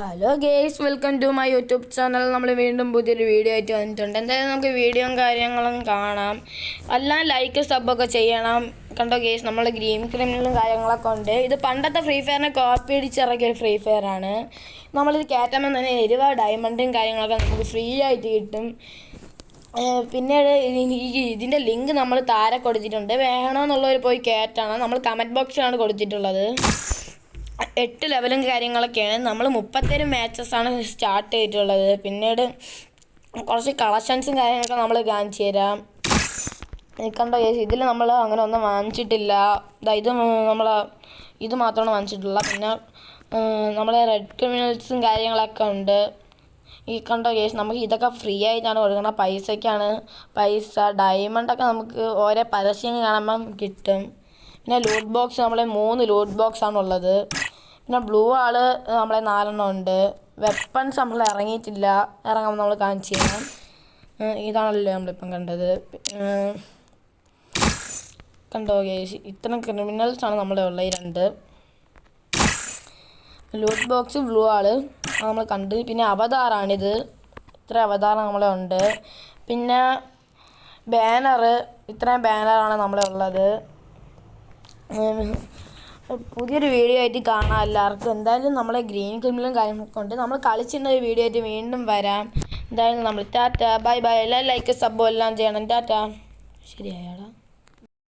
Hello guys, welcome to my YouTube channel. നമ്മൾ വീണ്ടും പുതിയൊരു വീഡിയോ ആയിട്ട് വന്നിട്ടുണ്ട്. എന്തായാലും നമുക്ക് വീഡിയോയും കാര്യങ്ങളും കാണാം. എല്ലാം ലൈക്ക് സബ്ബൊക്കെ ചെയ്യണം. കണ്ടോ ഗേസ്, നമ്മൾ ഗ്രീൻ ക്രിമിനലും കാര്യങ്ങളൊക്കെ ഉണ്ട്. ഇത് പണ്ടത്തെ ഫ്രീ ഫയറിനെ കോപ്പി അടിച്ചിറക്കിയ ഒരു ഫ്രീ ഫയറാണ്. നമ്മളിത് കയറ്റുമ്പോൾ തന്നെ ഒരുപാട് ഡയമണ്ടും കാര്യങ്ങളൊക്കെ നമുക്ക് ഫ്രീ ആയിട്ട് കിട്ടും. പിന്നീട് ഇതിൻ്റെ ലിങ്ക് നമ്മൾ താഴെ കൊടുത്തിട്ടുണ്ട്. വേണമെന്നുള്ളവർ പോയി കയറ്റണം. നമ്മൾ കമൻറ്റ് ബോക്സിലാണ് കൊടുത്തിട്ടുള്ളത്. 8 ലെവലും കാര്യങ്ങളൊക്കെയാണ്. നമ്മൾ 37 മാച്ചസാണ് സ്റ്റാർട്ട് ചെയ്തിട്ടുള്ളത്. പിന്നീട് കുറച്ച് കളക്ഷൻസും കാര്യങ്ങളൊക്കെ നമ്മൾ കാണിച്ചു തരാം. കണ്ടോ, ഇതിൽ നമ്മൾ അങ്ങനെ ഒന്നും വാങ്ങിച്ചിട്ടില്ല. ഇത് മാത്രമാണ് വാങ്ങിച്ചിട്ടുള്ള. പിന്നെ നമ്മൾ റെഡ് ക്രിമിനൽസും കാര്യങ്ങളൊക്കെ ഉണ്ട്. കണ്ടോ കേസ്, നമുക്ക് ഇതൊക്കെ ഫ്രീ ആയിട്ടാണ് കൊടുക്കുന്നത്. പൈസ ഡയമണ്ടൊക്കെ നമുക്ക് ഓരോ പരസ്യം കാണുമ്പം കിട്ടും. പിന്നെ ലൂട്ട് ബോക്സ് നമ്മളെ 3 ലൂട്ട് ബോക്സാണ് ഉള്ളത്. പിന്നെ ബ്ലൂ ആള് നമ്മളെ 4 ഉണ്ട്. വെപ്പൺസ് നമ്മൾ ഇറങ്ങിയിട്ടില്ല, ഇറങ്ങുമ്പോൾ നമ്മൾ കാണിച്ചു തരാം. ഇതാണല്ലോ നമ്മളിപ്പം കണ്ടത്. കണ്ടോ ഗേസ്, ഇത്തരം ക്രിമിനൽസാണ് നമ്മളെ ഉള്ളത്. ഈ 2 ലൂട്ട് ബോക്സ് ബ്ലൂ ആള് നമ്മൾ കണ്ട്. പിന്നെ അവതാറാണിത്. ഇത്ര അവതാരം നമ്മളെ ഉണ്ട്. പിന്നെ ഇത്രയും ബാനറാണ് നമ്മളെ ഉള്ളത്. പുതിയൊരു വീഡിയോ ആയിട്ട് കാണാം എല്ലാവർക്കും. എന്തായാലും നമ്മളെ ഗ്രീൻ ക്രിമിനലും കാര്യങ്ങളൊക്കെ ഉണ്ട്. നമ്മൾ കളിച്ചിരുന്ന ഒരു വീഡിയോ ആയിട്ട് വീണ്ടും വരാം. എന്തായാലും നമ്മൾ ടാറ്റ ബൈ ബൈ. എല്ലാം ലൈക്ക് സബ്ബും എല്ലാം ചെയ്യണം. ടാറ്റ. ശരിയായാടാ.